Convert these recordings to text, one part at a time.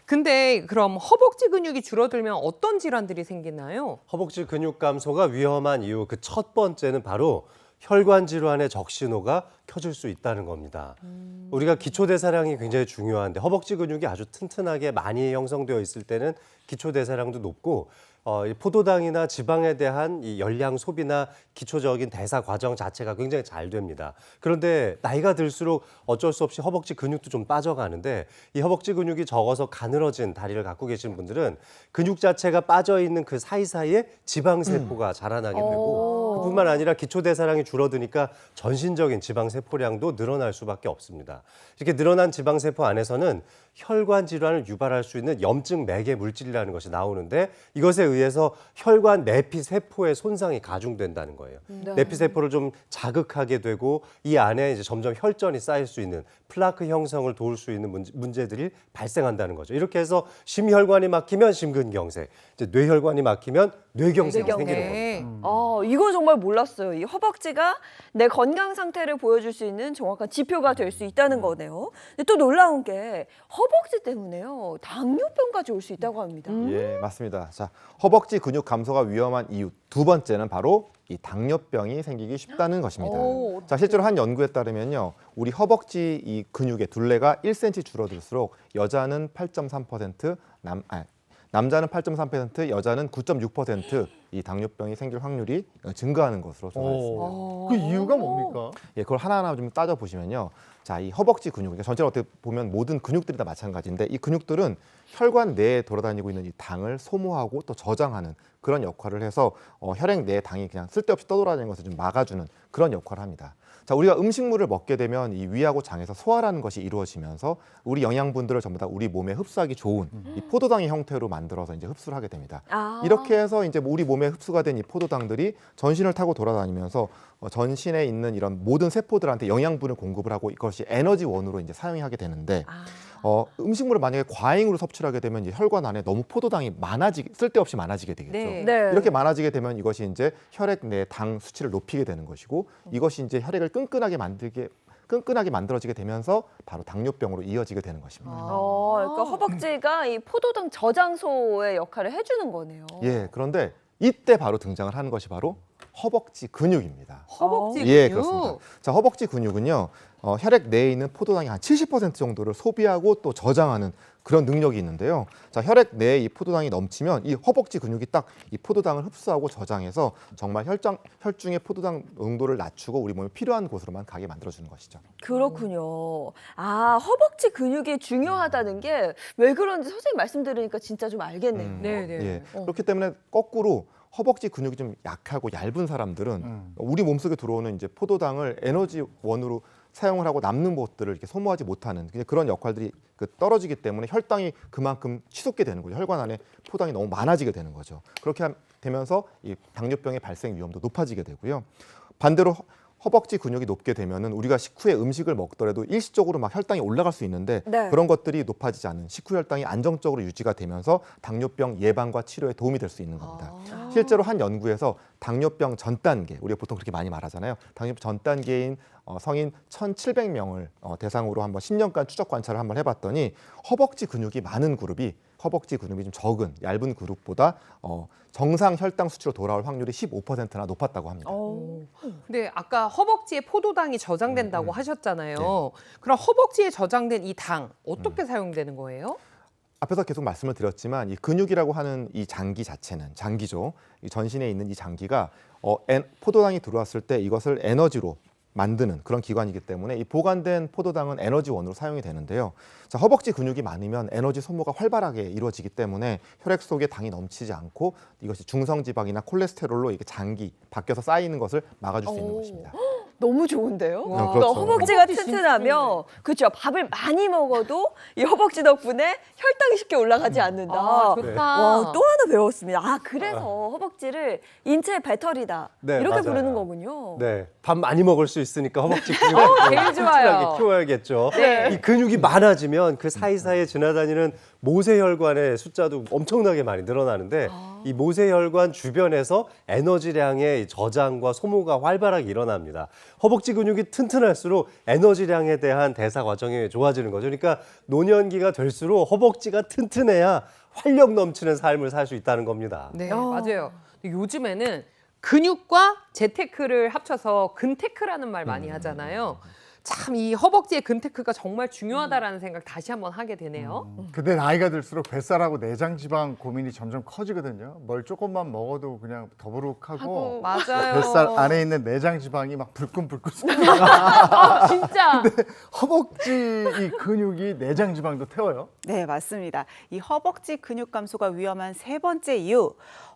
근데 그럼 허벅지 근육이 줄어들면 어떤 질환들이 생기나요? 허벅지 근육 감소가 위험한 이유 그 첫 번째는 바로 혈관 질환의 적신호가 켜질 수 있다는 겁니다. 우리가 기초대사량이 굉장히 중요한데 허벅지 근육이 아주 튼튼하게 많이 형성되어 있을 때는 기초대사량도 높고 이 포도당이나 지방에 대한 이 열량 소비나 기초적인 대사 과정 자체가 굉장히 잘 됩니다. 그런데 나이가 들수록 어쩔 수 없이 허벅지 근육도 좀 빠져가는데 이 허벅지 근육이 적어서 가늘어진 다리를 갖고 계신 분들은 근육 자체가 빠져 있는 그 사이사이에 지방세포가 자라나게 되고 그뿐만 아니라 기초대사량이 줄어드니까 전신적인 지방세포량도 늘어날 수밖에 없습니다. 이렇게 늘어난 지방세포 안에서는 혈관 질환을 유발할 수 있는 염증 매개 물질이라는 것이 나오는데 이것에 의해서 혈관 내피 세포의 손상이 가중된다는 거예요. 내피 세포를 좀 자극하게 되고 이 안에 이제 점점 혈전이 쌓일 수 있는 플라크 형성을 도울 수 있는 문제들이 발생한다는 거죠. 이렇게 해서 심혈관이 막히면 심근경색, 이제 뇌혈관이 막히면 뇌경색이 생기는 겁니다. 이건 정말 몰랐어요. 이 허벅지가 내 건강 상태를 보여줄 수 있는 정확한 지표가 될 수 있다는 거네요. 근데 또 놀라운 게 허벅지 때문에요. 당뇨병까지 올 수 있다고 합니다. 예, 맞습니다. 자, 허벅지 근육 감소가 위험한 이유 두 번째는 바로 이 당뇨병이 생기기 쉽다는 것입니다. 자, 실제로 한 연구에 따르면요, 우리 허벅지 이 근육의 둘레가 1cm 줄어들수록 여자는 8.3%, 남자는 8.3%, 여자는 9.6% 이 당뇨병이 생길 확률이 증가하는 것으로 조사했습니다. 그 이유가 뭡니까? 예, 그걸 하나하나 좀 따져 보시면요. 자, 이 허벅지 근육, 그러니까 전체로 어떻게 보면 모든 근육들이 다 마찬가지인데 이 근육들은 혈관 내에 돌아다니고 있는 이 당을 소모하고 또 저장하는 그런 역할을 해서 혈액 내에 당이 그냥 쓸데없이 떠돌아다니는 것을 좀 막아주는 그런 역할을 합니다. 자, 우리가 음식물을 먹게 되면 이 위하고 장에서 소화라는 것이 이루어지면서 우리 영양분들을 전부 다 우리 몸에 흡수하기 좋은 이 포도당의 형태로 만들어서 이제 흡수를 하게 됩니다. 이렇게 해서 이제 우리 몸에 흡수가 된 이 포도당들이 전신을 타고 돌아다니면서 전신에 있는 이런 모든 세포들한테 영양분을 공급을 하고 이것이 에너지원으로 이제 사용하게 되는데 음식물을 만약에 과잉으로 섭취를 하게 되면 이제 혈관 안에 너무 포도당이 쓸데없이 많아지게 되겠죠. 네. 이렇게 많아지게 되면 이것이 이제 혈액 내 당 수치를 높이게 되는 것이고 이것이 이제 혈액을 끈끈하게 만들어지게 되면서 바로 당뇨병으로 이어지게 되는 것입니다. 그러니까 허벅지가 이 포도당 저장소의 역할을 해주는 거네요. 예, 그런데 이때 바로 등장을 하는 것이 바로 허벅지 근육입니다. 허벅지 근육? 예, 그렇습니다. 자, 허벅지 근육은요, 혈액 내에 있는 포도당의 한 70% 정도를 소비하고 또 저장하는 그런 능력이 있는데요. 자, 혈액 내에 이 포도당이 넘치면 이 허벅지 근육이 딱 이 포도당을 흡수하고 저장해서 정말 혈중의 포도당 농도를 낮추고 우리 몸에 필요한 곳으로만 가게 만들어주는 것이죠. 그렇군요. 허벅지 근육이 중요하다는 게 왜 그런지 선생님 말씀 들으니까 진짜 좀 알겠네요. 네네. 예, 그렇기 때문에 거꾸로 허벅지 근육이 좀 약하고 얇은 사람들은 우리 몸속에 들어오는 이제 포도당을 에너지원으로 사용을 하고 남는 것들을 이렇게 소모하지 못하는 그런 역할들이 떨어지기 때문에 혈당이 그만큼 치솟게 되는 거죠. 혈관 안에 포도당이 너무 많아지게 되는 거죠. 그렇게 되면서 이 당뇨병의 발생 위험도 높아지게 되고요. 반대로 허벅지 근육이 높게 되면은 우리가 식후에 음식을 먹더라도 일시적으로 막 혈당이 올라갈 수 있는데 그런 것들이 높아지지 않은 식후 혈당이 안정적으로 유지가 되면서 당뇨병 예방과 치료에 도움이 될 수 있는 겁니다. 실제로 한 연구에서 당뇨병 전 단계, 우리가 보통 그렇게 많이 말하잖아요. 당뇨병 전 단계인 성인 1,700명을 대상으로 한번 10년간 추적 관찰을 한번 해봤더니 허벅지 근육이 많은 그룹이 허벅지 근육이 좀 적은 얇은 그룹보다 정상 혈당 수치로 돌아올 확률이 15%나 높았다고 합니다. 근데 아까 허벅지에 포도당이 저장된다고 하셨잖아요. 그럼 허벅지에 저장된 이 당 어떻게 사용되는 거예요? 앞에서 계속 말씀을 드렸지만 이 근육이라고 하는 이 장기 자체는 장기죠. 이 전신에 있는 이 장기가 포도당이 들어왔을 때 이것을 에너지로 만드는 그런 기관이기 때문에 이 보관된 포도당은 에너지원으로 사용이 되는데요. 자, 허벅지 근육이 많으면 에너지 소모가 활발하게 이루어지기 때문에 혈액 속에 당이 넘치지 않고 이것이 중성지방이나 콜레스테롤로 이게 장기 밖에서 쌓이는 것을 막아줄 수 있는 것입니다. 너무 좋은데요? 그렇죠. 그러니까 허벅지가 허벅지 튼튼하면 그렇죠. 밥을 많이 먹어도 이 허벅지 덕분에 혈당이 쉽게 올라가지 않는다. 좋다. 와, 또 하나 배웠습니다. 그래서 허벅지를 인체의 배터리다. 네, 이렇게 맞아요. 부르는 거군요. 네, 밥 많이 먹을 수 있으니까 허벅지 근육을 제일 좋아요. 튼튼하게 키워야겠죠. 네. 이 근육이 많아지면 그 사이사이에 지나다니는 모세혈관의 숫자도 엄청나게 많이 늘어나는데 이 모세혈관 주변에서 에너지량의 저장과 소모가 활발하게 일어납니다. 허벅지 근육이 튼튼할수록 에너지량에 대한 대사 과정이 좋아지는 거죠. 그러니까 노년기가 될수록 허벅지가 튼튼해야 활력 넘치는 삶을 살 수 있다는 겁니다. 네, 맞아요. 근데 요즘에는 근육과 재테크를 합쳐서 근테크라는 말 많이 하잖아요. 참 이 허벅지의 근테크가 정말 중요하다라는 생각 다시 한번 하게 되네요. 근데 나이가 들수록 뱃살하고 내장 지방 고민이 점점 커지거든요. 뭘 조금만 먹어도 그냥 더부룩하고 맞아요. 뱃살 안에 있는 내장 지방이 막 불끈불끈 아, 진짜. 허벅지 이 근육이 내장 지방도 태워요. 네, 맞습니다. 이 허벅지 근육 감소가 위험한 세 번째 이유,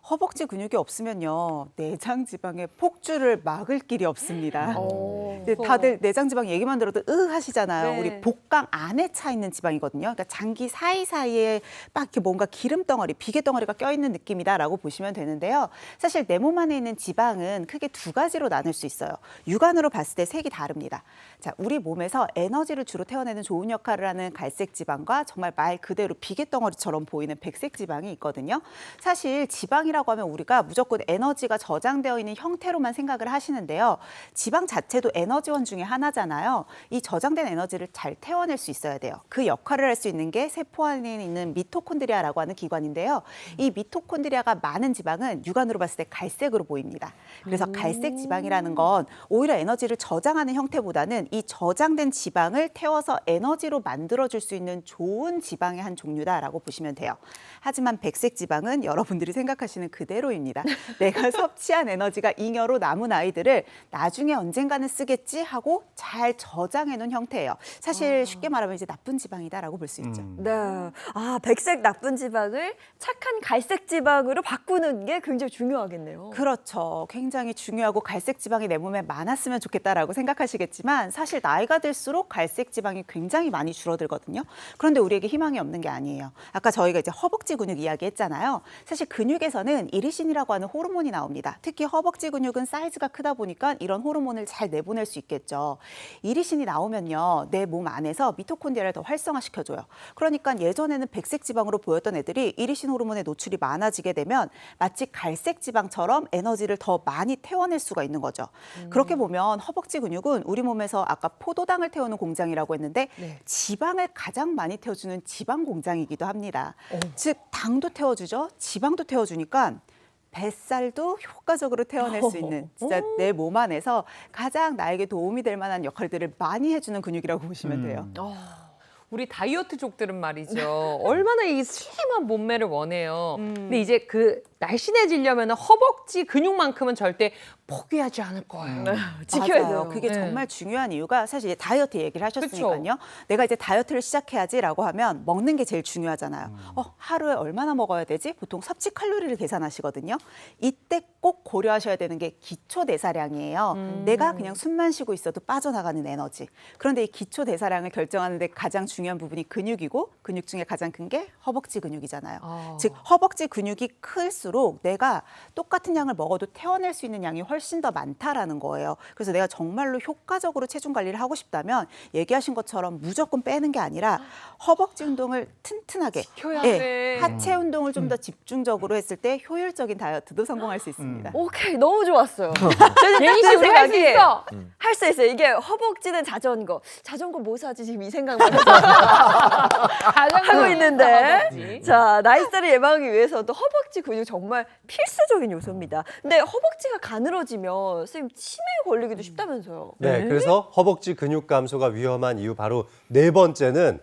허벅지 근육이 없으면요, 내장 지방의 폭주를 막을 길이 없습니다. 근데 다들 내장 지방 얘기만 들어도 하시잖아요. 네. 우리 복강 안에 차 있는 지방이거든요. 그러니까 장기 사이사이에 막 이렇게 뭔가 기름 덩어리, 비계 덩어리가 껴있는 느낌이다라고 보시면 되는데요. 사실 내 몸 안에 있는 지방은 크게 두 가지로 나눌 수 있어요. 육안으로 봤을 때 색이 다릅니다. 자, 우리 몸에서 에너지를 주로 태워내는 좋은 역할을 하는 갈색 지방과 정말 말 그대로 비계 덩어리처럼 보이는 백색 지방이 있거든요. 사실 지방이라고 하면 우리가 무조건 에너지가 저장되어 있는 형태로만 생각을 하시는데요. 지방 자체도 에너지원 중에 하나잖아요. 이 저장된 에너지를 잘 태워낼 수 있어야 돼요. 그 역할을 할 수 있는 게 세포 안에 있는 미토콘드리아라고 하는 기관인데요. 이 미토콘드리아가 많은 지방은 육안으로 봤을 때 갈색으로 보입니다. 그래서 갈색 지방이라는 건 오히려 에너지를 저장하는 형태보다는 이 저장된 지방을 태워서 에너지로 만들어줄 수 있는 좋은 지방의 한 종류다라고 보시면 돼요. 하지만 백색 지방은 여러분들이 생각하시는 그대로입니다. 내가 섭취한 에너지가 잉여로 남은 아이들을 나중에 언젠가는 쓰겠지 하고 잘 저장해 놓은 형태예요. 사실 쉽게 말하면 이제 나쁜 지방이다라고 볼 수 있죠. 네. 아, 백색 나쁜 지방을 착한 갈색 지방으로 바꾸는 게 굉장히 중요하겠네요. 그렇죠. 굉장히 중요하고 갈색 지방이 내 몸에 많았으면 좋겠다라고 생각하시겠지만 사실 나이가 들수록 갈색 지방이 굉장히 많이 줄어들거든요. 그런데 우리에게 희망이 없는 게 아니에요. 아까 저희가 이제 허벅지 근육 이야기했잖아요. 사실 근육에서는 이리신이라고 하는 호르몬이 나옵니다. 특히 허벅지 근육은 사이즈가 크다 보니까 이런 호르몬을 잘 내보낼 수 있겠죠. 이리신이 나오면요, 내 몸 안에서 미토콘드리아를 더 활성화시켜줘요. 그러니까 예전에는 백색 지방으로 보였던 애들이 이리신 호르몬의 노출이 많아지게 되면 마치 갈색 지방처럼 에너지를 더 많이 태워낼 수가 있는 거죠. 그렇게 보면 허벅지 근육은 우리 몸에서 아까 포도당을 태우는 공장이라고 했는데 네. 지방을 가장 많이 태워주는 지방 공장이기도 합니다. 즉 당도 태워주죠. 지방도 태워주니까 뱃살도 효과적으로 태워낼 수 있는 진짜 내 몸 안에서 가장 나에게 도움이 될 만한 역할들을 많이 해주는 근육이라고 보시면 돼요. 우리 다이어트족들은 말이죠. 얼마나 이 슬림한 몸매를 원해요. 근데 이제 그 날씬해지려면 허벅지 근육만큼은 절대 포기하지 않을 거예요. 지켜야 맞아요. 돼요. 그게 네. 정말 중요한 이유가 사실 이제 다이어트 얘기를 하셨으니까요. 내가 이제 다이어트를 시작해야지라고 하면 먹는 게 제일 중요하잖아요. 하루에 얼마나 먹어야 되지? 보통 섭취 칼로리를 계산하시거든요. 이때 꼭 고려하셔야 되는 게 기초 대사량이에요. 내가 그냥 숨만 쉬고 있어도 빠져나가는 에너지. 그런데 이 기초 대사량을 결정하는 데 가장 중요한 부분이 근육이고 근육 중에 가장 큰 게 허벅지 근육이잖아요. 즉 허벅지 근육이 클수록 내가 똑같은 양을 먹어도 태워낼 수 있는 양이 훨씬 더 많다라는 거예요. 그래서 내가 정말로 효과적으로 체중 관리를 하고 싶다면 얘기하신 것처럼 무조건 빼는 게 아니라 허벅지 운동을 튼튼하게 시켜야 돼. 하체 운동을 좀 더 집중적으로 했을 때 효율적인 다이어트도 성공할 수 있습니다. 오케이, 너무 좋았어요. 예니 씨 우리 할 수 있어. 할 수 있어요. 이게 허벅지는 자전거. 자전거 뭐 사지 지금 이 생각만 해서 하고 있는데. 자, 나이살을 예방하기 위해서도 허벅지 근육 정말 필수적인 요소입니다. 근데 허벅지가 가늘어지면 선생님 치매에 걸리기도 쉽다면서요. 네, 그래서 허벅지 근육 감소가 위험한 이유 바로 네 번째는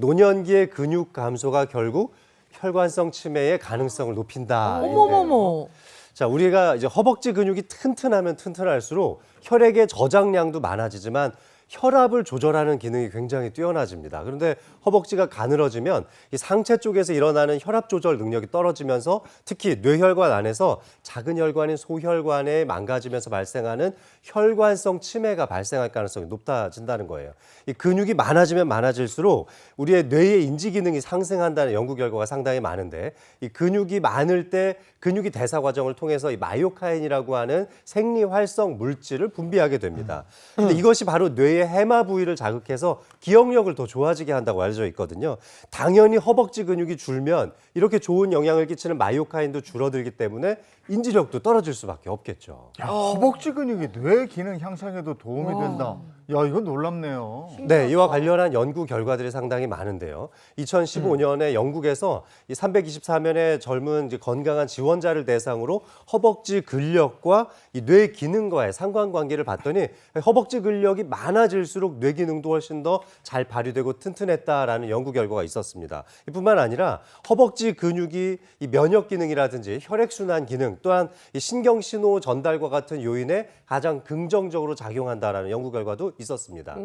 노년기의 근육 감소가 결국 혈관성 치매의 가능성을 높인다. 어머머머. 자, 우리가 이제 허벅지 근육이 튼튼하면 튼튼할수록 혈액의 저장량도 많아지지만 혈압을 조절하는 기능이 굉장히 뛰어나집니다. 그런데 허벅지가 가늘어지면 이 상체 쪽에서 일어나는 혈압 조절 능력이 떨어지면서 특히 뇌혈관 안에서 작은 혈관인 소혈관에 망가지면서 발생하는 혈관성 치매가 발생할 가능성이 높아진다는 거예요. 이 근육이 많아지면 많아질수록 우리의 뇌의 인지 기능이 상승한다는 연구 결과가 상당히 많은데 이 근육이 많을 때 근육이 대사 과정을 통해서 이 마이오카인이라고 하는 생리 활성 물질을 분비하게 됩니다. 근데 이것이 바로 뇌의 뇌의 해마 부위를 자극해서 기억력을 더 좋아지게 한다고 알려져 있거든요. 당연히 허벅지 근육이 줄면 이렇게 좋은 영향을 끼치는 마이오카인도 줄어들기 때문에 인지력도 떨어질 수밖에 없겠죠. 야, 허벅지 근육이 뇌 기능 향상에도 도움이 된다. 야, 이건 놀랍네요. 네, 이와 관련한 연구 결과들이 상당히 많은데요. 2015년에 영국에서 이 324명의 젊은 이제 건강한 지원자를 대상으로 허벅지 근력과 이 뇌 기능과의 상관관계를 봤더니 허벅지 근력이 많아질수록 뇌 기능도 훨씬 더 잘 발휘되고 튼튼했다라는 연구 결과가 있었습니다. 이뿐만 아니라 허벅지 근육이 이 면역 기능이라든지 혈액 순환 기능 또한 이 신경 신호 전달과 같은 요인에 가장 긍정적으로 작용한다라는 연구 결과도 있었습니다.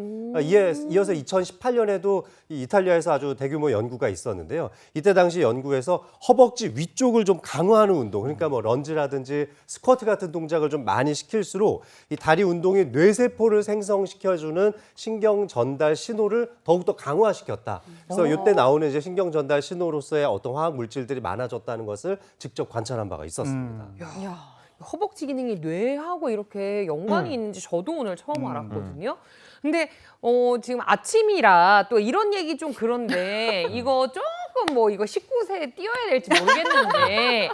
이어서 2018년에도 이탈리아에서 아주 대규모 연구가 있었는데요. 이때 당시 연구에서 허벅지 위쪽을 좀 강화하는 운동, 그러니까 뭐 런지라든지 스쿼트 같은 동작을 좀 많이 시킬수록 이 다리 운동이 뇌세포를 생성시켜주는 신경 전달 신호를 더욱더 강화시켰다. 그래서 이때 나오는 이제 신경 전달 신호로서의 어떤 화학 물질들이 많아졌다는 것을 직접 관찰한 바가 있었습니다. 야. 허벅지 기능이 뇌하고 이렇게 연관이 있는지 저도 오늘 처음 알았거든요. 근데 지금 아침이라 또 이런 얘기 좀 그런데 이거 조금 뭐 이거 19세에 띄워야 될지 모르겠는데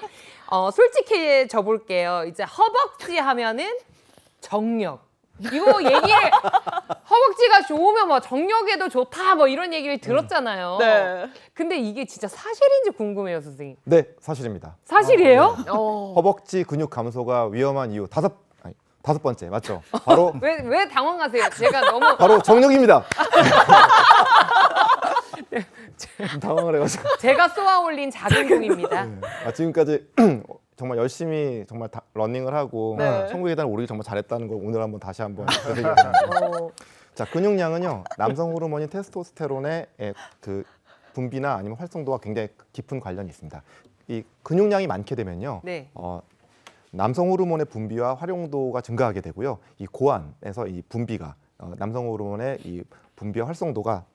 솔직히 져볼게요. 이제 허벅지 하면은 정력. 이거 얘기를 허벅지가 좋으면 뭐 정력에도 좋다 뭐 이런 얘기를 들었잖아요. 네. 근데 이게 진짜 사실인지 궁금해요, 선생님. 네, 사실입니다. 사실이에요? 허벅지 근육 감소가 위험한 이유 다섯 번째 맞죠? 바로 왜 당황하세요? 제가 너무 바로 정력입니다. 당황을 해가지고. 제가 쏘아 올린 작은 공입니다. 지금까지 정말 열심히 정말 러닝을 하고 네. 천국의 계단을 오르기 정말 잘했다는 걸 오늘 한번 다시 한번 보여드리겠습니다. 자, 근육량은요 남성 호르몬인 테스토스테론의 그 분비나 아니면 활성도와 굉장히 깊은 관련이 있습니다. 이 근육량이 많게 되면요, 네. 남성 호르몬의 분비와 활용도가 증가하게 되고요, 이 고안에서 이 분비가 남성 호르몬의 이 분비와 활성도가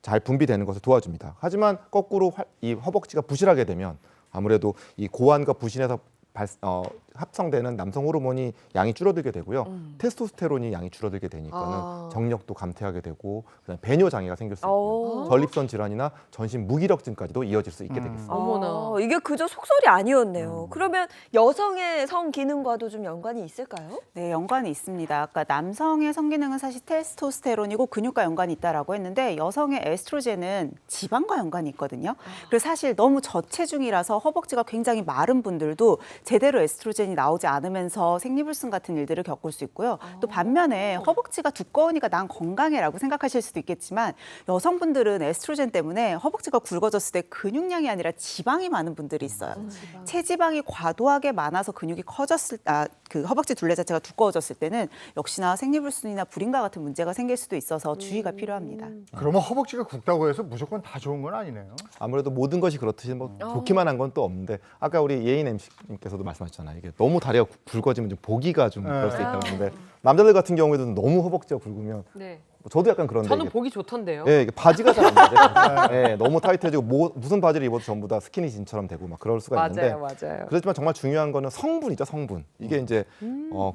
잘 분비되는 것을 도와줍니다. 하지만 거꾸로 이 허벅지가 부실하게 되면 아무래도 이 고안과 부신에서 합성되는 남성 호르몬이 양이 줄어들게 되고요. 테스토스테론이 양이 줄어들게 되니까는 정력도 감퇴하게 되고 그다음에 배뇨 장애가 생길 수 있고요. 전립선 질환이나 전신 무기력증까지도 이어질 수 있게 되겠습니다. 어머나. 이게 그저 속설이 아니었네요. 그러면 여성의 성 기능과도 좀 연관이 있을까요? 네, 연관이 있습니다. 아까 남성의 성기능은 사실 테스토스테론이고 근육과 연관이 있다라고 했는데 여성의 에스트로겐은 지방과 연관이 있거든요. 그래서 사실 너무 저체중이라서 허벅지가 굉장히 마른 분들도 제대로 에스트로겐이 나오지 않으면서 생리불순 같은 일들을 겪을 수 있고요. 또 반면에 허벅지가 두꺼우니까 난 건강해라고 생각하실 수도 있겠지만 여성분들은 에스트로겐 때문에 허벅지가 굵어졌을 때 근육량이 아니라 지방이 많은 분들이 있어요. 체지방이 과도하게 많아서 근육이 커졌을 그 허벅지 둘레 자체가 두꺼워졌을 때는 역시나 생리불순이나 불임과 같은 문제가 생길 수도 있어서 주의가 필요합니다. 그러면 허벅지가 굵다고 해서 무조건 다 좋은 건 아니네요. 아무래도 모든 것이 그렇듯이 뭐 좋기만 한 건 또 없는데 아까 우리 예인 MC님께서도 말씀하셨잖아요. 이게 너무 다리가 굵어지면 좀 보기가 좀 그럴 수 있다고 하는데 남자들 같은 경우에도 너무 허벅지가 굵으면 네. 저도 약간 그런데 저는 이게, 보기 좋던데요. 예, 이게 바지가 잘 안 맞아요. 예, 너무 타이트해지고 무슨 바지를 입어도 전부 다 스키니진처럼 되고 막 그럴 수가 있는데 맞아요. 그렇지만 정말 중요한 거는 성분이죠, 성분. 이게 이제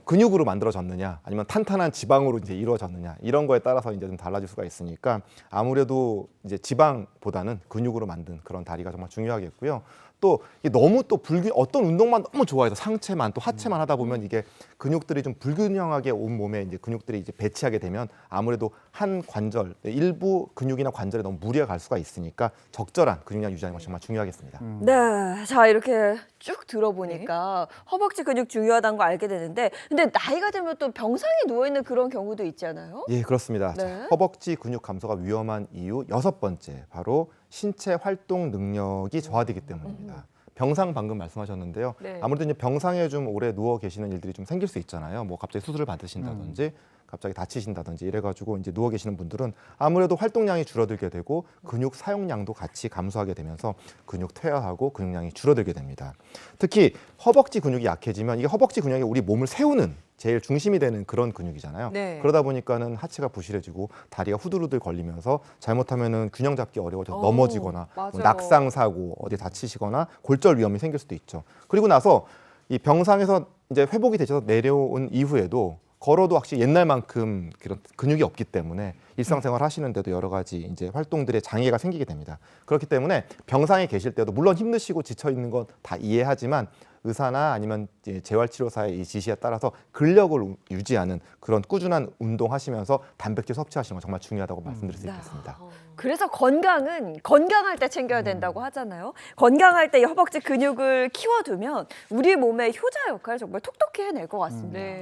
근육으로 만들어졌느냐, 아니면 탄탄한 지방으로 이제 이루어졌느냐 이런 거에 따라서 이제 좀 달라질 수가 있으니까 아무래도 이제 지방보다는 근육으로 만든 그런 다리가 정말 중요하겠고요. 또 이게 너무 또 어떤 운동만 너무 좋아해서 상체만 또 하체만 하다 보면 이게 근육들이 좀 불균형하게 온 몸에 이제 근육들이 이제 배치하게 되면 아무래도 한 관절 일부 근육이나 관절에 너무 무리가 갈 수가 있으니까 적절한 근육량 유지하는 것이 정말 중요하겠습니다. 네, 자 이렇게 쭉 들어보니까 허벅지 근육 중요하다는 거 알게 되는데, 근데 나이가 들면 또 병상에 누워 있는 그런 경우도 있잖아요. 예, 그렇습니다. 네. 자, 허벅지 근육 감소가 위험한 이유 6번째, 바로 신체 활동 능력이 저하되기 때문입니다. 병상 방금 말씀하셨는데요. 네. 아무래도 이제 병상에 좀 오래 누워 계시는 일들이 좀 생길 수 있잖아요. 뭐 갑자기 수술을 받으신다든지 갑자기 다치신다든지 이래가지고 이제 누워 계시는 분들은 아무래도 활동량이 줄어들게 되고 근육 사용량도 같이 감소하게 되면서 근육 퇴화하고 근육량이 줄어들게 됩니다. 특히 허벅지 근육이 약해지면 이게 허벅지 근육이 우리 몸을 세우는 제일 중심이 되는 그런 근육이잖아요. 네. 그러다 보니까는 하체가 부실해지고 다리가 후들후들 걸리면서 잘못하면은 균형 잡기 어려워져서 넘어지거나 뭐 맞아요. 낙상 사고 어디 다치시거나 골절 위험이 생길 수도 있죠. 그리고 나서 이 병상에서 이제 회복이 되셔서 내려온 이후에도 걸어도 확실히 옛날만큼 그런 근육이 없기 때문에 일상생활 하시는데도 여러 가지 이제 활동들의 장애가 생기게 됩니다. 그렇기 때문에 병상에 계실 때도 물론 힘드시고 지쳐 있는 건 다 이해하지만 의사나 아니면 이제 재활치료사의 이 지시에 따라서 근력을 유지하는 그런 꾸준한 운동하시면서 단백질 섭취하시는 건 정말 중요하다고 말씀드릴 수 있겠습니다. 그래서 건강은 건강할 때 챙겨야 된다고 하잖아요. 건강할 때 이 허벅지 근육을 키워두면 우리 몸의 효자 역할을 정말 톡톡히 해낼 것 같습니다. 네.